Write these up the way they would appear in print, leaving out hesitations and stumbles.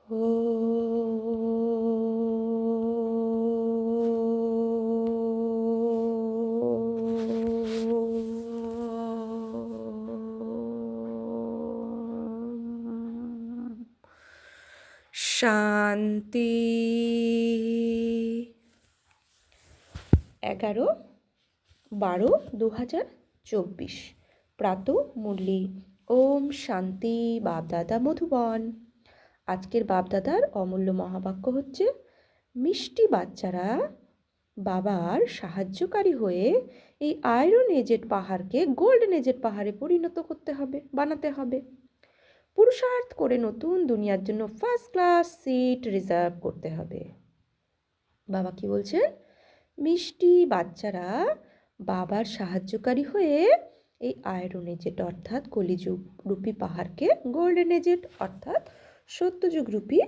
শান্তি। 11/12/2024 প্রাতঃ মুরলি। ওম শান্তি। বাপদাদা মধুবন। আজকের বাপদাদার অমূল্য মহাবাক্য হচ্ছে, মিষ্টি বাচ্চারা বাবার সাহায্যকারী হয়ে এই আয়রন এজেড পাহাড়কে গোল্ডেন এজেড পাহাড়ে পরিণত বানাতে হবে। পুরুষার্থ করে নতুন দুনিয়ার জন্য ফার্স্ট ক্লাস সিট রিজার্ভ করতে হবে। বাবা কি বলছেন? মিষ্টি বাচ্চারা বাবার সাহায্যকারী হয়ে এই আয়রন এজেড অর্থাৎ কলিযুগ রূপী পাহাড়কে গোল্ডেন এজেড অর্থাৎ সত্যযুগ রূপী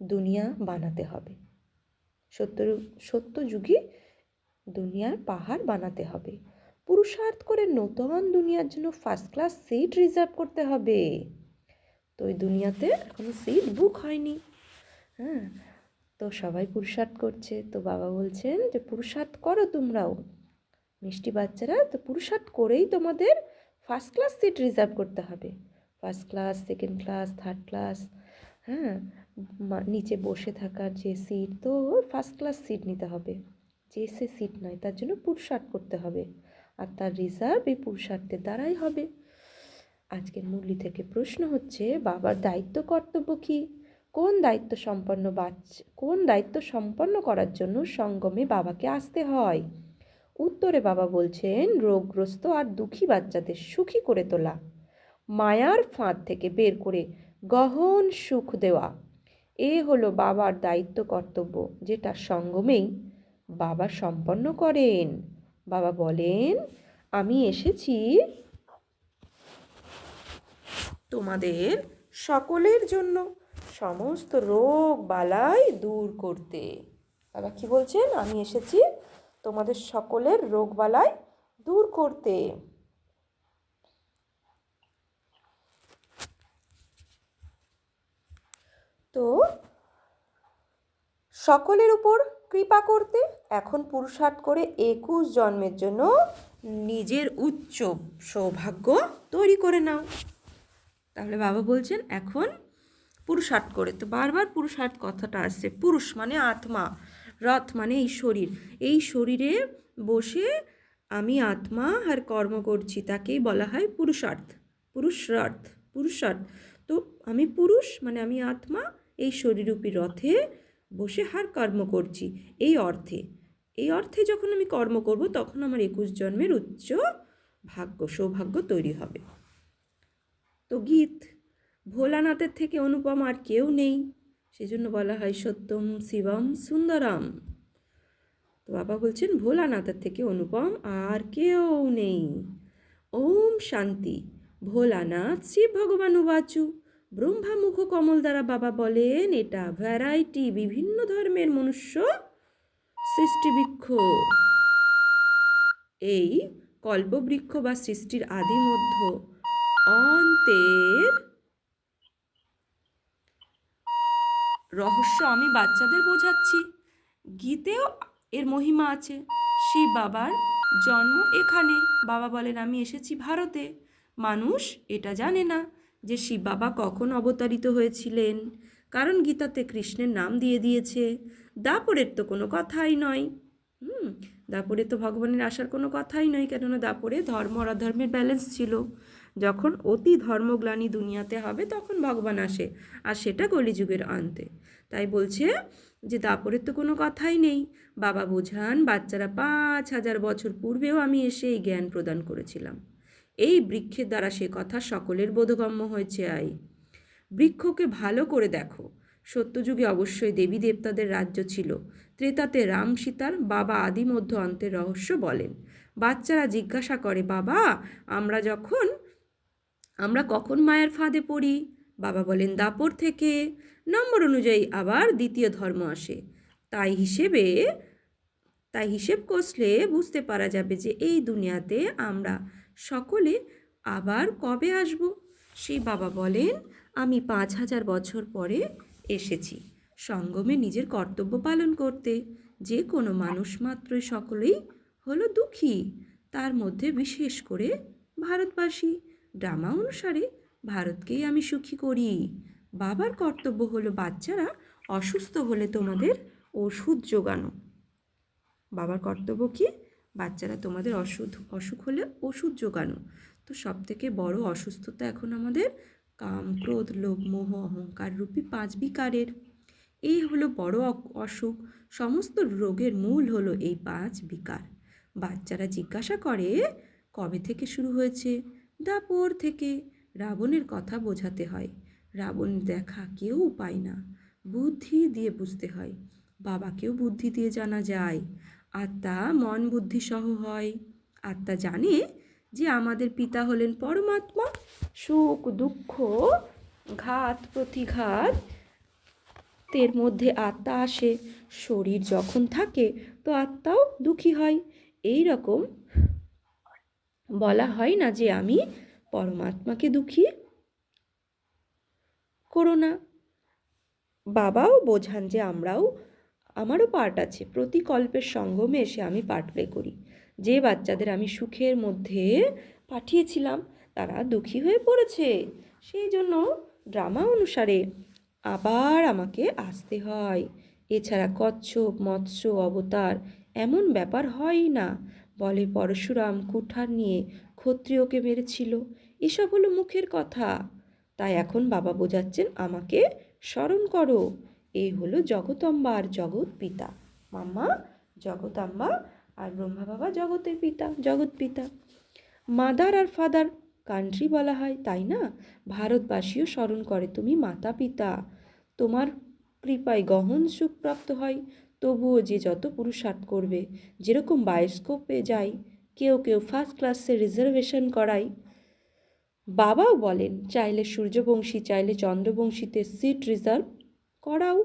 দুনিয়া বানাতে হবে। সত্যযুগী দুনিয়ার পাহাড় বানাতে হবে। পুরুষার্থ করে নতুন দুনিয়ার জন্য ফার্স্ট ক্লাস সিট রিজার্ভ করতে হবে। তো ওই দুনিয়াতে এখনো সিট বুক হয়নি। তো সবাই পুরুষার্থ করছে। তো বাবা বলছেন যে পুরুষার্থ করো তোমরাও, মিষ্টি বাচ্চারা। তো পুরুষার্থ করেই তোমাদের ফার্স্ট ক্লাস সিট রিজার্ভ করতে হবে। First class, second class, third class, নিচে বসে থাকার যে সিট, তো ফার্স্ট ক্লাস সিট নিতে হবে। যে সে সিট নয়, তার জন্য পুরুষার্থ করতে হবে। আর তার রিজার্ভ এই পুরুষার্থের দ্বারাই হবে। আজকের মুরলি থেকে প্রশ্ন হচ্ছে, বাবার দায়িত্ব কর্তব্য কী? কোন দায়িত্ব সম্পন্ন করার জন্য সঙ্গমে বাবাকে আসতে হয়? উত্তরে বাবা বলছেন, রোগগ্রস্ত আর দুঃখী বাচ্চাদের সুখী করে তোলা, মায়ার ফাঁদ থেকে বের করে গহন সুখ দেওয়া, এ হলো বাবার দায়িত্ব কর্তব্য, যেটা সঙ্গমেই বাবা সম্পন্ন করেন। বাবা বলেন, আমি এসেছি তোমাদের সকলের জন্য সমস্ত রোগ বালাই দূর করতে। বাবা কি বলছেন? আমি এসেছি তোমাদের সকলের রোগ বালাই দূর করতে। তো সকলের উপর কৃপা করতে এখন পুরুষার্থ করে 21 জন্মের জন্য নিজের উচ্চ সৌভাগ্য তৈরি করে নাও। তাহলে বাবা বলছেন এখন পুরুষার্থ করে। তো বারবার পুরুষার্থ কথাটা আসছে। পুরুষ মানে আত্মা, রথ মানে এই শরীর। এই শরীরে বসে আমি আত্মা আর কর্ম করছি, তাকেই বলা হয় পুরুষার্থ, পুরুষার্থ। তো আমি পুরুষ মানে আমি আত্মা, এই শরীররূপী রথে বসে হার কর্ম করছি। এই অর্থে যখন আমি কর্ম করব, তখন আমার 21 জন্মের উচ্চ সৌভাগ্য তৈরি হবে। তো গীত, ভোলানাথের থেকে অনুপম আর কেউ নেই, সেজন্য বলা হয় সত্যম শিবম সুন্দরম। তো বাবা বলছেন, ভোলানাথের থেকে অনুপম আর কেউ নেই। ওম শান্তি। ভোলানাথ শিব ভগবান উবাচু। ব্রহ্মা মুখ কমল দ্বারা বাবা বলেন, এটা ভ্যারাইটি বিভিন্ন ধর্মের মনুষ্য সৃষ্টিবৃক্ষ। এই কল্পবৃক্ষ বা সৃষ্টির আদি মধ্য অন্তের রহস্য আমি বাচ্চাদের বোঝাচ্ছি। গীতেও এর মহিমা আছে। শিব বাবার জন্ম এখানে। বাবা বলেন, আমি এসেছি ভারতে। মানুষ এটা জানে না যে শিব বাবা কখন অবতারিত হয়েছিলেন, কারণ গীতাতে কৃষ্ণের নাম দিয়ে দিয়েছে। দাপরের তো কোনো কথাই নয়। দাপরে তো ভগবানের আসার কোনো কথাই নয়, কেননা দাপরে ধর্ম আর অধর্মের ব্যালেন্স ছিল। যখন অতি ধর্মগ্লানি দুনিয়াতে হবে, তখন ভগবান আসে, আর সেটা কলিযুগের অন্তে। তাই বলছে যে দাপরের তো কোনো কথাই নেই। বাবা বোঝান, বাচ্চারা 5000 বছর পূর্বেও আমি এসে এই জ্ঞান প্রদান করেছিলাম। এই বৃক্ষের দ্বারা সে কথা সকলের বোধগম্য হয়েছে। বৃক্ষকে ভালো করে দেখো। সত্যযুগে অবশ্যই দেবী দেবতাদের রাজ্য ছিল। ত্রেতাতে রাম সীতার বাবা আদি মধ্য অন্তের রহস্য বলেন। বাচ্চারা জিজ্ঞাসা করে, বাবা আমরা কখন মায়ের ফাঁদে পড়ি? বাবা বলেন, দাপর থেকে। নম্বর অনুযায়ী আবার দ্বিতীয় ধর্ম আসে। তাই হিসেব কষলে বুঝতে পারা যাবে যে এই দুনিয়াতে আমরা সকলে আবার কবে আসব। সেই বাবা বলেন, আমি 5000 বছর পরে এসেছি সঙ্গমে নিজের কর্তব্য পালন করতে। যে কোনো মানুষ মাত্রই সকলেই হলো দুঃখী, তার মধ্যে বিশেষ করে ভারতবাসী। ড্রামা অনুসারে ভারতকেই আমি সুখী করি। বাবার কর্তব্য হলো বাচ্চারা অসুস্থ হলে তোমাদের ওষুধ জোগানো। বাবার কর্তব্য কি? বাচ্চারা তোমাদের অসুখ হলে ওষুধ জোগানো। তো সব থেকে বড় অসুস্থতা এখন আমাদের কাম, ক্রোধ, লোভ, মোহ, অহংকার রূপী 5 বিকারের। এই হলো বড় অসুখ। সমস্ত রোগের মূল হলো এই 5 বিকার। বাচ্চারা জিজ্ঞাসা করে কবে থেকে শুরু হয়েছে? দাপর থেকে। রাবণের কথা বোঝাতে হয়। রাবণ দেখা কেউ পায় না, বুদ্ধি দিয়ে বুঝতে হয়। বাবাকেও বুদ্ধি দিয়ে জানা যায়। আত্মা মন বুদ্ধি সহ হয়। আত্মা জানে যে আমাদের পিতা হলেন পরমাত্মা। সুখ দুঃখ ঘাত প্রতিঘাত এর মধ্যে আত্মা আসে। শরীর যখন থাকে তো আত্মাও দুঃখী হয়। এই রকম বলা হয় না যে আমি পরমাত্মাকে দুঃখী করো না। বাবাও বোঝান যে আমারও পার্ট আছে। প্রতি কল্পের সঙ্গমে এসে আমি পার্ট প্লে করি। যে বাচ্চাদের আমি সুখের মধ্যে পাঠিয়েছিলাম তারা দুঃখী হয়ে পড়েছে, সেই জন্য ড্রামা অনুসারে আবার আমাকে আসতে হয়। এছাড়া কচ্ছপ মৎস্য অবতার এমন ব্যাপার হয় না। বলে পরশুরাম কুঠার নিয়ে ক্ষত্রিয়কে মেরেছিল, এসব হলো মুখের কথা। তাই এখন বাবা বোঝাচ্ছেন আমাকে স্মরণ করো। এই হলো জগতম্বা আর জগৎ পিতা। মাম্মা জগতাম্বা আর ব্রহ্মা বাবা জগতের পিতা, জগৎ পিতা। মাদার আর ফাদার কান্ট্রি বলা হয়, তাই না? ভারতবাসীও স্মরণ করে তুমি মাতা পিতা, তোমার কৃপায় গহন সুখ প্রাপ্ত হয়। তবুও যে যত পুরুষার্থ করবে, যেরকম বায়োস্কোপে যায়, কেউ কেউ ফার্স্ট ক্লাসে রিজার্ভেশন করায়। বাবাও বলেন চাইলে সূর্যবংশী চাইলে চন্দ্রবংশীতে সিট রিজার্ভ করাও।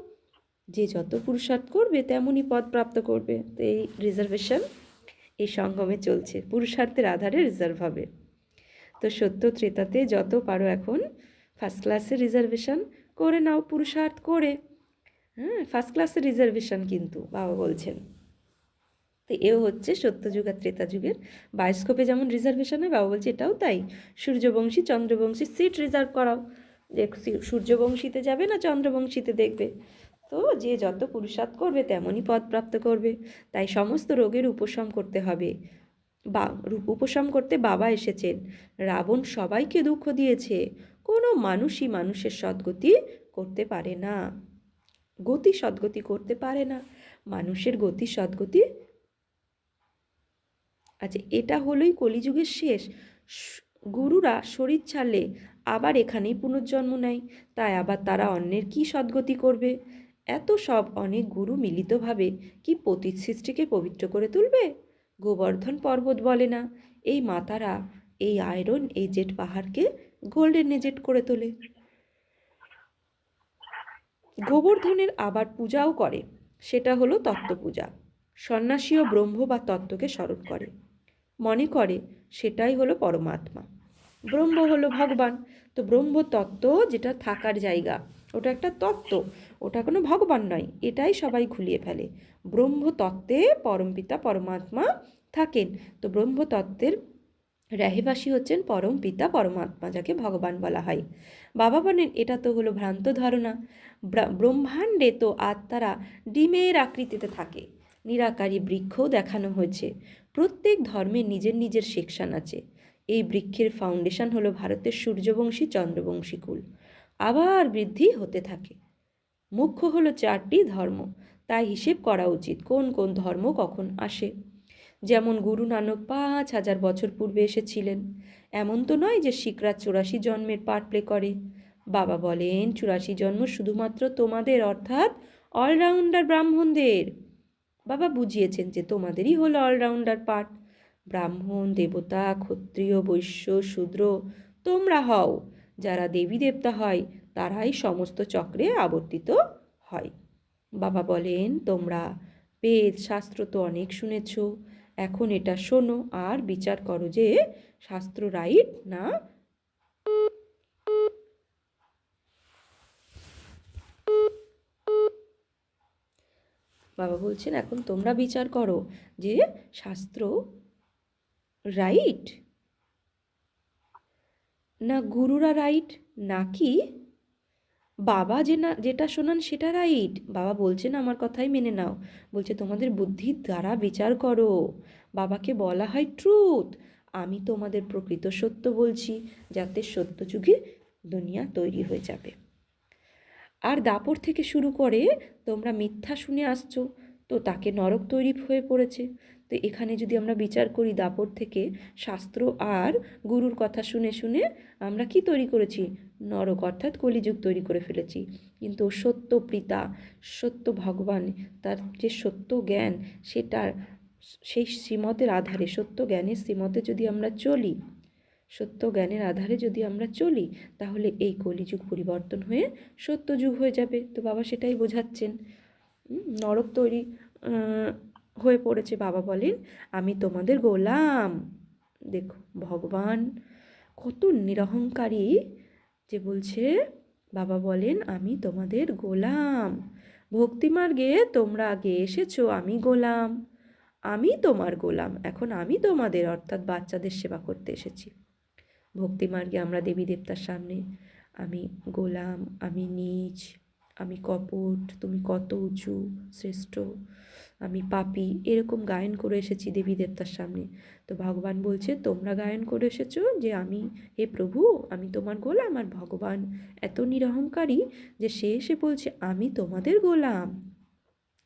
যে যত পুরুষার্থ করবে তেমনই পদ প্রাপ্ত করবে। তো এই রিজার্ভেশন এই সঙ্গমে চলছে, পুরুষার্থের আধারে রিজার্ভ হবে। তো সত্য ত্রেতাতে যত পারো এখন ফার্স্ট ক্লাসে রিজার্ভেশন করে নাও, পুরুষার্থ করে। হ্যাঁ, ফার্স্ট ক্লাসের রিজার্ভেশন কিন্তু বাবা বলছেন। তো এও হচ্ছে সত্যযুগ আর ত্রেতা যুগের বায়োস্কোপে যেমন রিজার্ভেশন হয়, বাবা বলছে এটাও তাই। সূর্যবংশী চন্দ্রবংশী সিট রিজার্ভ করাও, যে সূর্যবংশীতে যাবে না চন্দ্রবংশীতে দেখবে। তো যে যত পুরুষার্থ করবে তেমনই পদ প্রাপ্ত করবে। তাই সমস্ত রোগের উপশম করতে হবে। উপশম করতে বাবা এসেছেন। রাবণ সবাইকে দুঃখ দিয়েছে, কোনো মানুষই মানুষের সদ্গতি করতে পারে না, সদ্গতি করতে পারে না। মানুষের গতি সদ্গতি। আচ্ছা, এটা হলোই কলিযুগের শেষ। গুরুরা শরীর ছাড়লে আবার এখানেই পুনর্জন্ম নেয়। তাই আবার তারা অন্যের কি সদ্গতি করবে? এত সব অনেক গুরু মিলিতভাবে কি পতিত সৃষ্টিকে পবিত্র করে তুলবে? গোবর্ধন পর্বত বলে না, এই মাতারা এই আয়রন এজেড পাহাড়কে গোল্ডেন এজেড করে তোলে। গোবর্ধনের আবার পূজাও করে, সেটা হলো তত্ত্বপূজা। সন্ন্যাসীও ব্রহ্ম বা তত্ত্বকে স্মরণ করে, মনে করে সেটাই হলো পরমাত্মা। ব্রহ্ম হলো ভগবান। তো ব্রহ্ম তত্ত্ব যেটা থাকার জায়গা, ওটা একটা তত্ত্ব, ওটা কোনো ভগবান নয়, এটাই সবাই ঘুলিয়ে ফেলে। ব্রহ্ম তত্ত্বে পরমপিতা পরমাত্মা থাকেন। তো ব্রহ্ম তত্ত্বের রেহেবাসী হচ্ছেন পরম পিতা পরমাত্মা, যাকে ভগবান বলা হয়। বাবা বলেন এটা তো হলো ভ্রান্ত ধারণা। ব্রহ্মাণ্ডে তো আত্মারা ডিমের আকৃতিতে থাকে। নিরাকারী বৃক্ষও দেখানো হয়েছে। প্রত্যেক ধর্মের নিজের নিজের সেকশন আছে। এই বৃক্ষের ফাউন্ডেশন হলো ভারতের সূর্যবংশী চন্দ্রবংশী কুল, আবার বৃদ্ধি হতে থাকে। মুখ্য হলো 4টি ধর্ম, তাই হিসেব করা উচিত কোন কোন ধর্ম কখন আসে। যেমন গুরু নানক 5000 বছর পূর্বে এসেছিলেন। এমন তো নয় যে শিখরা 84 জন্মের পার্ট প্লে করে। বাবা বলেন 84 জন্ম শুধুমাত্র তোমাদের, অর্থাৎ অলরাউন্ডার ব্রাহ্মণদের। বাবা বুঝিয়েছেন যে তোমাদেরই হলো অলরাউন্ডার পার্ট। ব্রাহ্মণ দেবতা ক্ষত্রিয় বৈশ্য শূদ্র তোমরা হও। যারা দেবী দেবতা হয় তারাই সমস্ত চক্রে আবর্তিত হয়। বাবা বলেন তোমরা বেদ শাস্ত্র তো অনেক শুনেছ, এখন এটা শোনো আর বিচার করো যে শাস্ত্র রাইট না বাবা বলছেন এখন তোমরা বিচার করো যে শাস্ত্র রাইট না গুরুরা রাইট, নাকি বাবা যেটা শোনান সেটা রাইট। বাবা বলছেন আমার কথাই মেনে নাও, বলছে তোমাদের বুদ্ধির দ্বারা বিচার করো। বাবাকে বলা হয় ট্রুথ। আমি তোমাদের প্রকৃত সত্য বলছি, যাতে সত্য যুগে দুনিয়া তৈরি হয়ে যাবে। আর দাপর থেকে শুরু করে তোমরা মিথ্যা শুনে আসছো, তো তাকে নরক তৈরি হয়ে পড়েছে। তো এখানে যদি আমরা বিচার করি দাপর থেকে, শাস্ত্র আর গুরুর কথা শুনে শুনে আমরা কি তৈরি করেছি? নরক, অর্থাৎ কলিযুগ তৈরি করে ফেলেছি। কিন্তু সত্য পিতা, সত্য ভগবান, তার যে সত্য জ্ঞান, সেটার সেই শ্রীমতের আধারে, সত্য জ্ঞানের শ্রীমতে যদি আমরা চলি, সত্য জ্ঞানের আধারে যদি আমরা চলি, তাহলে এই কলিযুগ পরিবর্তন হয়ে সত্য যুগ হয়ে যাবে। তো বাবা সেটাই বোঝাচ্ছেন। নরক তৈরি হয়ে পড়েছে। বাবা বলেন আমি তোমাদের গোলাম। দেখো ভগবান কত নিরহংকারী, যে বলছে, বাবা বলেন আমি তোমাদের গোলাম। ভক্তিমার্গে তোমরা আগে এসেছো, আমি গোলাম, আমি তোমার গোলাম, এখন আমি তোমাদের অর্থাৎ বাচ্চাদের সেবা করতে এসেছি। ভক্তিমার্গে আমরা দেবী দেবতার সামনে আমি গোলাম, আমি নীচ, আমি কপট, তুমি কত উঁচু শ্রেষ্ঠ, আমি পাপী, এরকম গায়ন করে এসেছি দেবী দেবতার সামনে। তো ভগবান বলছে তোমরা গায়ন করে এসেছো যে আমি, হে প্রভু আমি তোমার গোলাম। আর ভগবান এত নিরহংকারী যে সে এসে বলছে আমি তোমাদের গোলাম।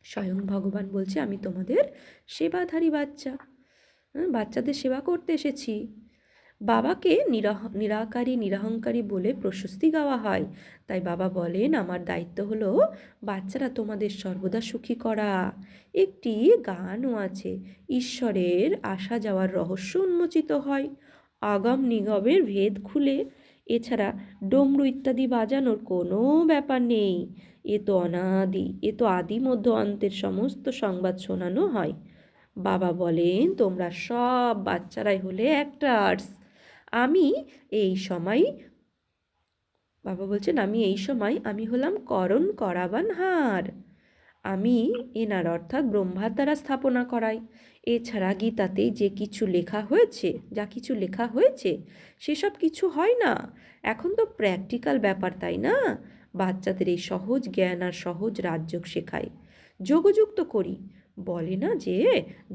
স্বয়ং ভগবান বলছে আমি তোমাদের সেবাধারী বাচ্চা, বাচ্চাদের সেবা করতে এসেছি। বাবাকে নিরাকারী নিরহংকারী বলে প্রশস্তি গাওয়া হয়। তাই বাবা বলেন আমার দায়িত্ব হলো বাচ্চারা তোমাদের সর্বদা সুখী করা। একটি গানও আছে, ঈশ্বরের আসা যাওয়ার রহস্য উন্মোচিত হয় আগম নিগমের ভেদ খুলে। এছাড়া ডমরু ইত্যাদি বাজানোর কোনো ব্যাপার নেই। এ তো অনাদি, এ তো আদি মধ্য অন্তের সমস্ত সংবাদ শোনানো হয়। বাবা বলেন তোমরা সব বাচ্চারাই হলে অ্যাক্টার্স। আমি এই সময়, বাবা বলছেন আমি এই সময় আমি হলাম করণ করাবান হার। আমি এনার অর্থাৎ ব্রহ্মার দ্বারা স্থাপনা করাই। এছাড়া গীতাতে যে কিছু লেখা হয়েছে, যা কিছু লেখা হয়েছে সেসব কিছু হয় না। এখন তো প্র্যাকটিক্যাল ব্যাপার, তাই না? বাচ্চাদের এই সহজ জ্ঞান আর সহজ রাজযোগ শেখায়, যোগযুক্ত করি। বলে না যে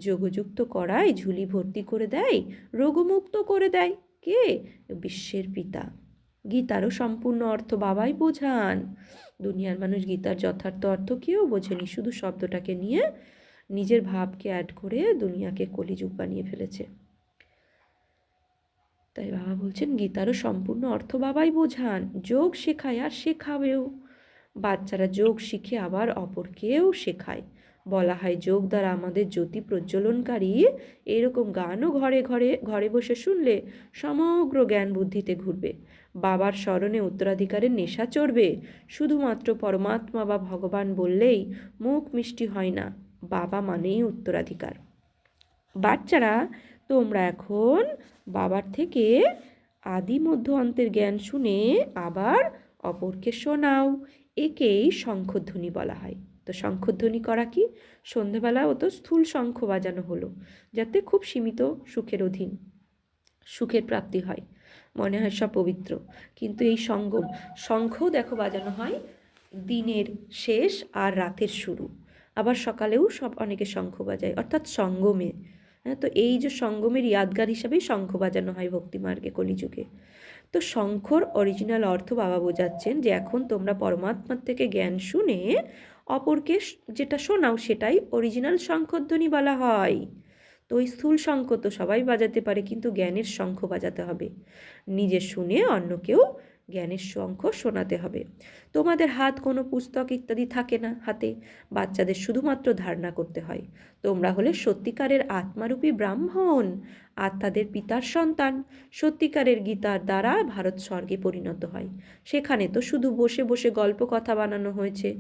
যোগযুক্ত করায় ঝুলি ভর্তি করে দেয়, রোগমুক্ত করে দেয় কে? বিশ্বের পিতা। গীতারও সম্পূর্ণ অর্থ বাবাই বোঝান। দুনিয়ার মানুষ গীতার যথার্থ অর্থ কেউ বোঝেনি, শুধু শব্দটাকে নিয়ে নিজের ভাবকে অ্যাড করে দুনিয়াকে কলিযুগ বানিয়ে ফেলেছে। তাই বাবা বলছেন গীতারও সম্পূর্ণ অর্থ বাবাই বোঝান, যোগ শেখায় আর শেখাবেও। বাচ্চারা যোগ শিখে আবার অপরকেও শেখায়। বলা হয় যোগ দ্বারা আমাদের জ্যোতি প্রজ্বলনকারী এরকম গানও ঘরে ঘরে ঘরে বসে শুনলে সমগ্র জ্ঞান বুদ্ধিতে ঘুরবে। বাবার স্মরণে উত্তরাধিকারের নেশা চড়বে। শুধুমাত্র পরমাত্মা বা ভগবান বললেই মুখ মিষ্টি হয় না, বাবা মানেই উত্তরাধিকার। বাচ্চারা তোমরা এখন বাবার থেকে আদি মধ্য অন্তের জ্ঞান শুনে আবার অপরকে শোনাও। একেই শঙ্খধ্বনি বলা হয়। তো শঙ্খধ্বনি করা কি? সন্ধেবেলা ও তো স্থূল শঙ্খ বাজানো হলো, যাতে খুব সীমিত সুখের অধীন সুখের প্রাপ্তি হয়, মনে হয় সব পবিত্র। কিন্তু এই শঙ্খও দেখো বাজানো হয় দিনের শেষ আর রাতের শুরু, আবার সকালেও সব অনেকে শঙ্খ বাজায়, অর্থাৎ সঙ্গমে। হ্যাঁ, তো এই যে সঙ্গমের ইয়াদগার হিসাবেই শঙ্খ বাজানো হয় ভক্তিমার্গে কলিযুগে। তো শঙ্খর অরিজিনাল অর্থ বাবা বোঝাচ্ছেন যে এখন তোমরা পরমাত্মার থেকে জ্ঞান শুনে অপরকে যেটা শোনাও সেটাই অরিজিনাল শঙ্খধ্বনি বলা হয়। তো ওই স্থূল শঙ্খ তো সবাই বাজাতে পারে, কিন্তু জ্ঞানের শঙ্খ বাজাতে হবে। নিজে শুনে অন্যকেও জ্ঞানের শঙ্খ শোনাতে হবে। তোমাদের হাত কোনো পুস্তক ইত্যাদি থাকে না হাতে, বাচ্চাদের শুধুমাত্র ধারণা করতে হয়। তোমরা হলে সত্যিকারের আত্মারূপী ব্রাহ্মণ, আত্মাদের পিতার সন্তান। সত্যিকারের গীতার দ্বারা ভারত স্বর্গে পরিণত হয়। সেখানে তো শুধু বসে বসে গল্প কথা বানানো হয়েছে।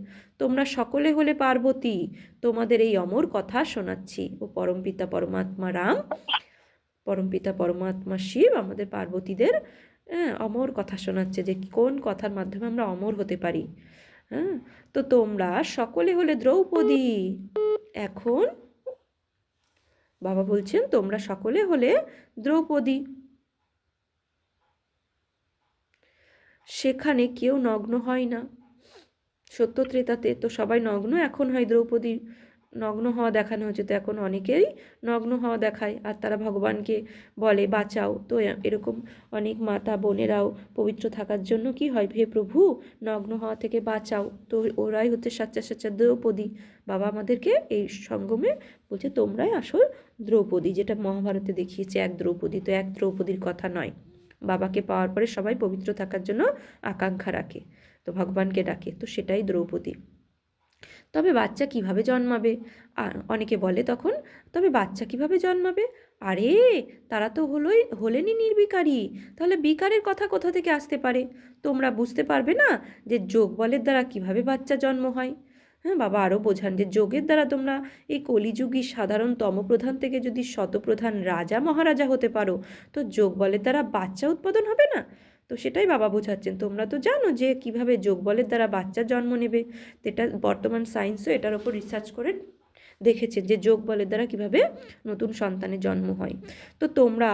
তোমরা সকলে হলে পার্বতী, তোমাদের এই অমর কথা শোনাচ্ছি। ও পরমপিতা পরমাত্মা রাম, পরমপিতা পরমাত্মা শিব আমাদের পার্বতীদের অমর কথা শোনাচ্ছে, যে কোন কথার মাধ্যমে আমরা অমর হতে পারি। হ্যাঁ, তো তোমরা সকলে হলে দ্রৌপদী, এখন বাবা বলছেন তোমরা সকলে হলে দ্রৌপদী। সেখানে কেউ নগ্ন হয় না। সত্য ত্রেতাতে তো সবাই নগ্ন, এখন হয় দ্রৌপদীর নগ্ন হওয়া দেখানো হচ্ছে, তো এখন অনেকেই নগ্ন হওয়া দেখায় আর তারা ভগবানকে বলে বাঁচাও। তো এরকম অনেক মাতা বোনেরাও পবিত্র থাকার জন্য কি হয়, হে প্রভু নগ্ন হওয়া থেকে বাঁচাও। তো ওরাই হচ্ছে সাচ্চা সাচ্চা দ্রৌপদী। বাবা আমাদেরকে এই সঙ্গমে বলছে তোমরাই আসল দ্রৌপদী, যেটা মহাভারতে দেখিয়েছে এক দ্রৌপদী, তো এক দ্রৌপদীর কথা নয়। বাবাকে পাওয়ার পরে সবাই পবিত্র থাকার জন্য আকাঙ্ক্ষা রাখে, তো ভগবানকে ডাকে, তো সেটাই দ্রৌপদী। তবে বাচ্চা কিভাবে জন্মাবে? আর অনেকে বলে তখন, তবে বাচ্চা কিভাবে জন্মাবে? আরে তারা তো হলেনই নির্বিকারী, তাহলে বিকারের কথা কোথা থেকে আসতে পারে? তোমরা বুঝতে পারবে না যে যোগ বলের দ্বারা কিভাবে বাচ্চা জন্ম হয়? হ্যাঁ, বাবা আরও বোঝান যে যোগের দ্বারা তোমরা এই কলিযুগী সাধারণ তমপ্রধান থেকে যদি শতপ্রধান রাজা মহারাজা হতে পারো, তো যোগ বলের দ্বারা বাচ্চা উৎপাদন হবে না? তো সেটাই বাবা বোঝাচ্ছেন। তোমরা তো জানো যে কিভাবে যোগ বলের দ্বারা বাচ্চা জন্ম নেবে, তো এটা বর্তমান সায়েন্সও এটার ওপর রিসার্চ করে দেখেছেন যে যোগ বলের দ্বারা কিভাবে নতুন সন্তানের জন্ম হয়। তো তোমরা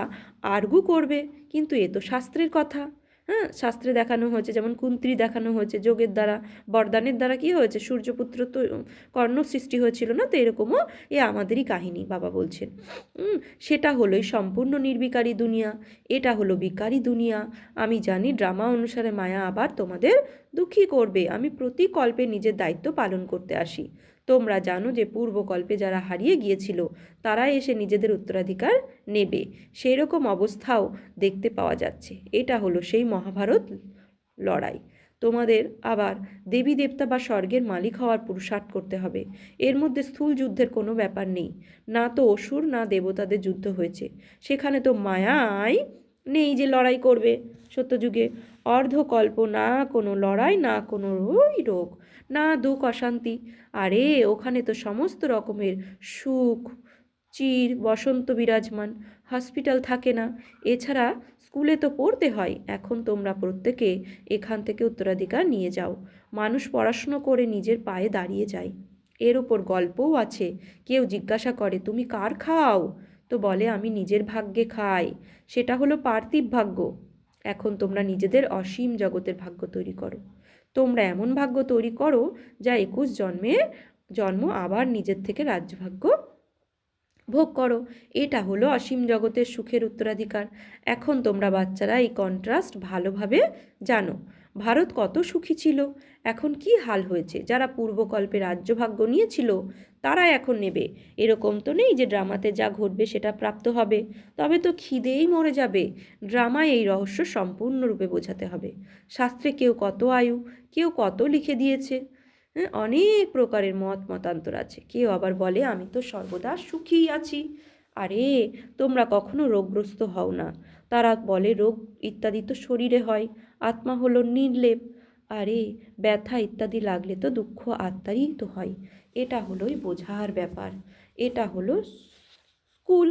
আর্গু করবে, কিন্তু এ তো শাস্ত্রের কথা। হ্যাঁ, শাস্ত্রে দেখানো হয়েছে, যেমন কুন্ত্রী দেখানো হয়েছে যোগের দ্বারা, বরদানের দ্বারা কি হয়েছে, সূর্যপুত্র তো কর্ণ সৃষ্টি হয়েছিল না? তো এরকমও এ আমাদেরই কাহিনী বাবা বলছেন। সেটা হলোই সম্পূর্ণ নির্বিকারী দুনিয়া, এটা হলো বিকারী দুনিয়া। আমি জানি ড্রামা অনুসারে মায়া আবার তোমাদের দুঃখী করবে। আমি প্রতি কল্পে নিজের দায়িত্ব পালন করতে আসি। তোমরা জানো যে পূর্বকল্পে যারা হারিয়ে গিয়েছিল তারাই এসে নিজেদের উত্তরাধিকার নেবে, সেই রকম অবস্থাও দেখতে পাওয়া যাচ্ছে। এটা হলো সেই মহাভারত লড়াই। তোমাদের আবার দেবী দেবতা বা স্বর্গের মালিক হওয়ার পুরুষার্থ করতে হবে। এর মধ্যে স্থূল যুদ্ধের কোনো ব্যাপার নেই, না তো অসুর না দেবতাদের যুদ্ধ হয়েছে। সেখানে তো মায়াই নেই যে লড়াই করবে। সত্যযুগে অর্ধকল্প, না কোনো লড়াই, না কোনো রোগ, না দুঃখ অশান্তি। আরে ওখানে তো সমস্ত রকমের সুখ চির বসন্ত বিরাজমান। হসপিটাল থাকে না, এছাড়া স্কুলে তো পড়তে হয়। এখন তোমরা প্রত্যেকে এখান থেকে উত্তরাধিকার নিয়ে যাও। মানুষ পড়াশুনো করে নিজের পায়ে দাঁড়িয়ে যায়। এর ওপর গল্পও আছে। কেউ জিজ্ঞাসা করে তুমি কার খাও, তো বলে আমি নিজের ভাগ্যে খাই, সেটা হলো পার্থিব ভাগ্য। এখন তোমরা নিজেদের অসীম জগতের ভাগ্য তৈরি করো। তোমরা এমন ভাগ্য তৈরি করো যা 21 জন্ম আবার নিজের থেকে রাজ্যভাগ্য ভোগ করো। এটা হলো অসীম জগতের সুখের উত্তরাধিকার। এখন তোমরা বাচ্চারা এই কন্ট্রাস্ট ভালোভাবে জানো। ভারত কত সুখী ছিল, এখন কি হাল হয়েছে। যারা পূর্বকল্পে রাজ্যভাগ্য নিয়েছিল তারা এখন নেবে, এরকম তো নেই যে ড্রামাতে যা ঘটবে সেটা প্রাপ্ত হবে, তবে তো খিদেই মরে যাবে। ড্রামায় এই রহস্য সম্পূর্ণরূপে বোঝাতে হবে। শাস্ত্রে কেউ কত আয়ু, কেউ কত লিখে দিয়েছে। অনেক প্রকারের মতান্তর আছে। কেউ আবার বলে আমি তো সর্বদা সুখী আছি। আরে তোমরা কখনো রোগগ্রস্ত হও না। তারা বলে রোগ ইত্যাদি তো শরীরে হয়, আত্মা হলো নির্লেপ। আরে ব্যথা ইত্যাদি লাগলে তো দুঃখ আত্মারই তো হয়। এটা হলোই বোঝার ব্যাপার। এটা হলো স্কুল,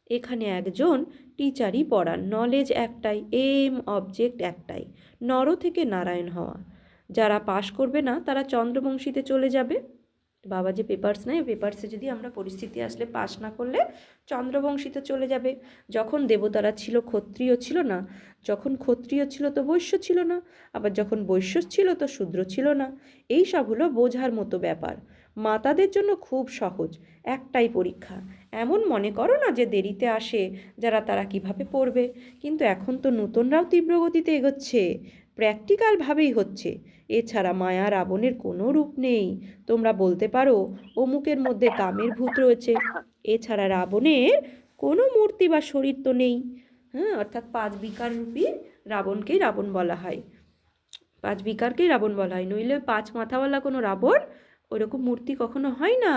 এখানে একজন টিচারই পড়ান। নলেজ একটাই, এম অবজেক্ট একটাই, নর থেকে নারায়ণ হওয়া। যারা পাশ করবে না তারা চন্দ্রবংশীতে চলে যাবে। বাবা যে পেপার্স নেয়, পেপার্সে যদি আমরা পরিস্থিতি আসলে পাশ না করলে চন্দ্রবংশীতে চলে যাবে। যখন দেবতারা ছিল ক্ষত্রিয় ছিল না, যখন ক্ষত্রিয় ছিল তো বৈশ্য ছিল না, আবার যখন বৈশ্য ছিল তো শূদ্র ছিল না। এই সব হলো বোঝার মতো ব্যাপার। মাতাদের জন্য খুব সহজ, একটাই পরীক্ষা। এমন মনে করো না যে দেরিতে আসে যারা, তারা কিভাবে পড়বে। কিন্তু এখন তো নূতনরাও তীব্র গতিতে এগোচ্ছে, প্র্যাকটিক্যালভাবেই হচ্ছে। এছাড়া মায়া রাবণের কোনো রূপ নেই। তোমরা বলতে পারো অমুকের মধ্যে কামের ভূত রয়েছে, এছাড়া রাবণের কোনো মূর্তি বা শরীর তো নেই। হ্যাঁ, অর্থাৎ 5 বিকার রূপী রাবণকেই রাবণ বলা হয়, 5 বিকারকেই রাবণ বলা হয়, নইলে 5 মাথাওয়ালা কোনো রাবণ ওইরকম মূর্তি কখনো হয় না।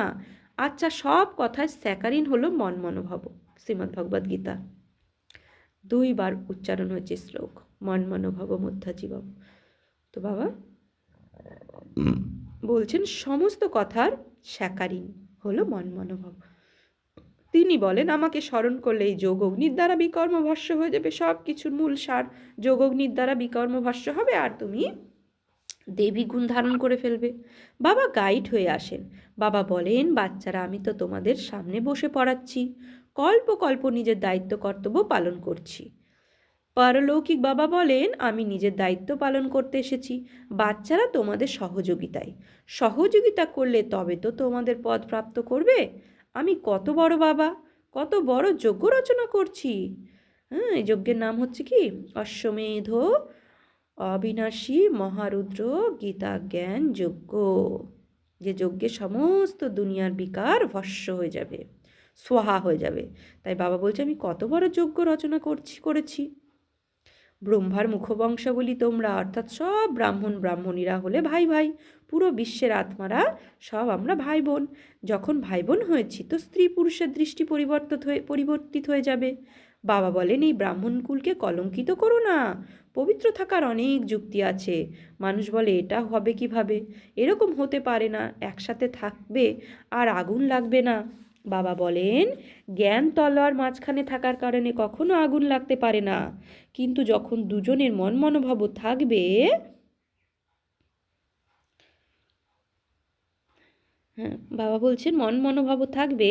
আচ্ছা, সব কথায় স্যাকারিন হলো মন মনোভাব। শ্রীমদ্ ভগবদ গীতা 2 বার উচ্চারণ হয়েছে শ্লোক, মন মনোভাব মধ্যাজীবম। তো বাবা বলছেন সমস্ত কথার স্যাকারিন হলো মন মনোভাব। তিনি বলেন আমাকে স্মরণ করলে এই যোগ অগ্নির দ্বারা বিকর্ম ভস্য হয়ে যাবে। সব কিছুর মূল সার যোগ অগ্নির দ্বারা বিকর্ম ভস্য হবে, আর তুমি দেবী গুণ ধারণ করে ফেলবে। বাবা গাইড হয়ে আসেন। বাবা বলেন, বাচ্চারা আমি তো তোমাদের সামনে বসে পড়াচ্ছি, কল্প কল্প নিজের দায়িত্ব কর্তব্য পালন করছি। পারলৌকিক বাবা বলেন, আমি নিজের দায়িত্ব পালন করতে এসেছি, বাচ্চারা তোমাদের সহযোগিতায়। সহযোগিতা করলে তবে তো তোমাদের পদ প্রাপ্ত করবে। আমি কত বড় বাবা, কত বড় যজ্ঞ রচনা করছি। হ্যাঁ, এই যজ্ঞের নাম হচ্ছে কি? অশ্বমেধ অবিনাশী মহারুদ্র গীতা জ্ঞান যজ্ঞ। যে যজ্ঞে সমস্ত দুনিয়ার বিকার ভস্য হয়ে যাবে, সোহা হয়ে যাবে। তাই বাবা বলছে, আমি কত বড় যজ্ঞ রচনা করেছি। ব্রহ্মার মুখবংশাবলী তোমরা, অর্থাৎ সব ব্রাহ্মণ ব্রাহ্মণীরা হলে ভাই ভাই। পুরো বিশ্বের আত্মারা সব আমরা ভাই বোন। যখন ভাই বোন হয়েছি তো স্ত্রী পুরুষের দৃষ্টি পরিবর্তিত হয়ে যাবে। বাবা বলেন, এই ব্রাহ্মণ কুলকে কলঙ্কিত করো না। পবিত্র থাকার অনেক যুক্তি আছে। মানুষ বলে, এটা হবে কিভাবে? এরকম হতে পারে না, একসাথে থাকবে আর আগুন লাগবে না। বাবা বলেন, জ্ঞান তলোয়ার মাঝখানে থাকার কারণে কখনো আগুন লাগতে পারে না, কিন্তু যখন দুজনের মন মনোভাব থাকবে, হ্যাঁ বাবা বলছেন, মন মনোভাব থাকবে,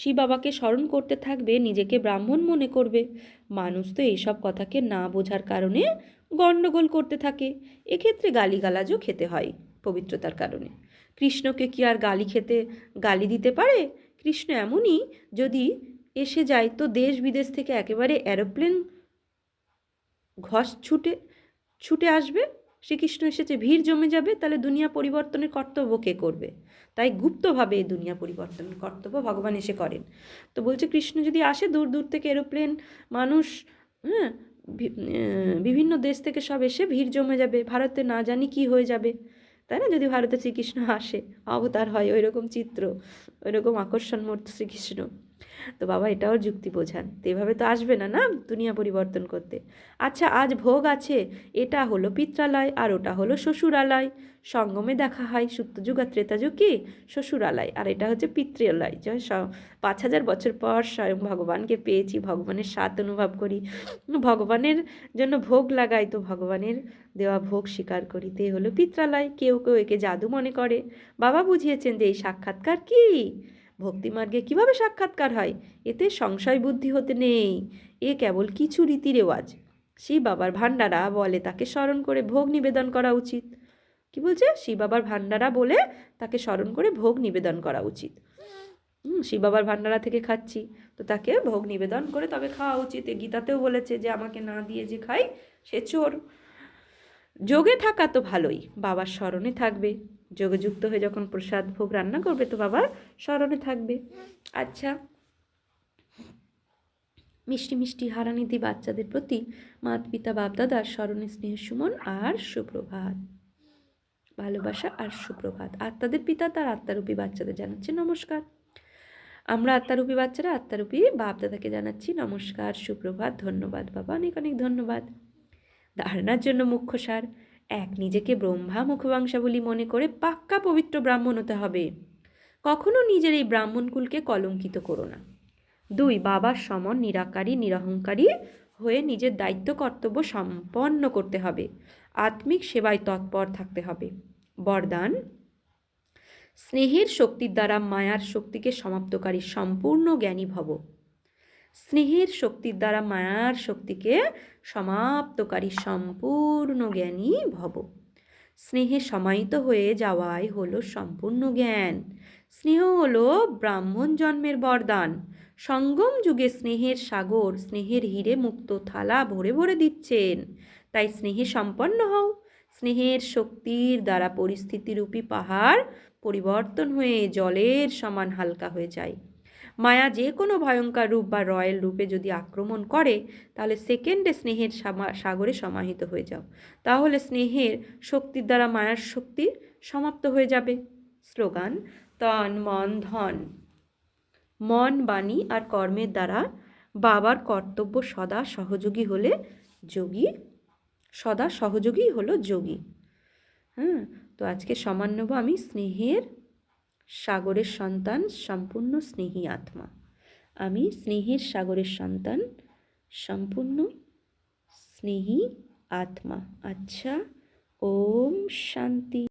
শিব বাবাকে স্মরণ করতে থাকবে, নিজেকে ব্রাহ্মণ মনে করবে। মানুষ তো এইসব কথাকে না বোঝার কারণে গণ্ডগোল করতে থাকে। এক্ষেত্রে গালিগালাজও খেতে হয় পবিত্রতার কারণে। কৃষ্ণকে কি আর গালি দিতে পারে? কৃষ্ণ এমনই, যদি এসে যায় তো দেশ বিদেশ থেকে একেবারে এরোপ্লেন ঘস ছুটে আসবে। শ্রীকৃষ্ণ এসেছে, ভিড় জমে যাবে, তাহলে দুনিয়া পরিবর্তনের কর্তব্য কে করবে? তাই গুপ্তভাবে এই দুনিয়া পরিবর্তনের কর্তব্য ভগবান এসে করেন। তো বলছে, কৃষ্ণ যদি আসে, দূর দূর থেকে এরোপ্লেন, মানুষ, হ্যাঁ, বিভিন্ন দেশ থেকে সব এসে ভিড় জমে যাবে, ভারতে না জানি কি হয়ে যাবে, তাই না? যদি ভারতে শ্রীকৃষ্ণ আসে, অবতার হয়, ওই রকম চিত্র, ওই রকম আকর্ষণমূর্ত শ্রীকৃষ্ণ। তো বাবা এটাও যুক্তি বোঝান, তো এভাবে তো আসবে না না দুনিয়া পরিবর্তন করতে। আচ্ছা, আজ ভোগ আছে, এটা হলো পিত্রালয় আর ওটা হলো শ্বশুরালয়। সঙ্গমে দেখা হয় সত্যযুগ আর ত্রেতাযুগ কি? শ্বশুরালয়, আর এটা হচ্ছে পিতৃলয়। যে 5,000 বছর পর স্বয়ং ভগবানকে পেয়েছি, ভগবানের স্বাদ অনুভব করি, ভগবানের জন্য ভোগ লাগাই, তো ভগবানের দেওয়া ভোগ স্বীকার করি, তো হলো পিত্রালয়। কেউ কেউ একে জাদু মনে করে। বাবা বুঝিয়েছেন যে এই সাক্ষাৎকার কি? ভক্তিমার্গে কিভাবে সাক্ষাৎকার হয়, এতে সংশয় বুদ্ধি হতে নেই। এ কেবল কিছু রীতি রেওয়াজ। শিব বাবার ভান্ডারা বলে তাকে স্মরণ করে ভোগ নিবেদন করা উচিত। কি বলছে? শিব বাবার ভান্ডারা বলে তাকে স্মরণ করে ভোগ নিবেদন করা উচিত। শিব বাবার ভান্ডারা থেকে খাচ্ছি, তো তাকে ভোগ নিবেদন করে তবে খাওয়া উচিত। গীতাতেও বলেছে যে আমাকে না দিয়ে যে খাই সে চোর। যোগে থাকা তো ভালোই, বাবার স্মরণে থাকবে। যোগে যুক্ত হয়ে যখন প্রসাদ ভোগ রান্না করবে তো বাবার স্মরণে থাকবে। আচ্ছা, মিষ্টি মিষ্টি হারানিধি বাচ্চাদের প্রতি মাত পিতা বাপদাদার স্মরণে স্নেহ সুমন আর সুপ্রভাত, ভালোবাসা আর সুপ্রভাত। আত্মাদের পিতা তার আত্মারূপী বাচ্চাদের জানাচ্ছে নমস্কার। আমরা আত্মারূপী বাচ্চারা আত্মারূপী বাপদাদাকে জানাচ্ছি নমস্কার, সুপ্রভাত, ধন্যবাদ বাবা, অনেক অনেক ধন্যবাদ। ধারণার জন্য মুখ্য সার: 1. নিজেকে ব্রহ্মা মুখবংশাবলী মনে করে পাক্কা পবিত্র ব্রাহ্মণ হতে হবে। কখনো নিজের এই ব্রাহ্মণকুলকে কলঙ্কিত করো না। 2. বাবার সমন নিরাকারী নিরহংকারী হয়ে নিজের দায়িত্ব কর্তব্য সম্পন্ন করতে হবে। আত্মিক সেবায় তৎপর থাকতে হবে। বরদান: স্নেহের শক্তির দ্বারা মায়ার শক্তিকে সমাপ্তকারী সম্পূর্ণ জ্ঞানী ভব। স্নেহের শক্তির দ্বারা মায়ার শক্তিকে সমাপ্তকারী সম্পূর্ণ জ্ঞানী ভব। স্নেহে সমাহিত হয়ে যাওয়াই হলো সম্পূর্ণ জ্ঞান। স্নেহ হলো ব্রাহ্মণ জন্মের বরদান। সঙ্গম যুগে স্নেহের সাগর, স্নেহের হিরে মুক্ত থালা ভরে ভরে দিচ্ছেন। তাই স্নেহে সম্পন্ন হও। স্নেহের শক্তির দ্বারা পরিস্থিতিরূপী পাহাড় পরিবর্তন হয়ে জলের সমান হালকা হয়ে যায়। মায়া যে কোনো ভয়ঙ্কর রূপ বা রয়েল রূপে যদি আক্রমণ করে, তাহলে সেকেন্ডে স্নেহের সাগরে সমাহিত হয়ে যাও। তাহলে স্নেহের শক্তির দ্বারা মায়ার শক্তি সমাপ্ত হয়ে যাবে। স্লোগান: তন মন ধন, মন বাণী আর কর্মের দ্বারা বাবার কর্তব্য সদা সহযোগী হলে যোগী, সদা সহযোগী হলো যোগী। হ্যাঁ, তো আজকে সমান নেব আমি স্নেহের সাগরের সন্তান, সম্পূর্ণ স্নেহী আত্মা। আমি স্নেহের সাগরের সন্তান, সম্পূর্ণ স্নেহী আত্মা। আচ্ছা, ওম শান্তি।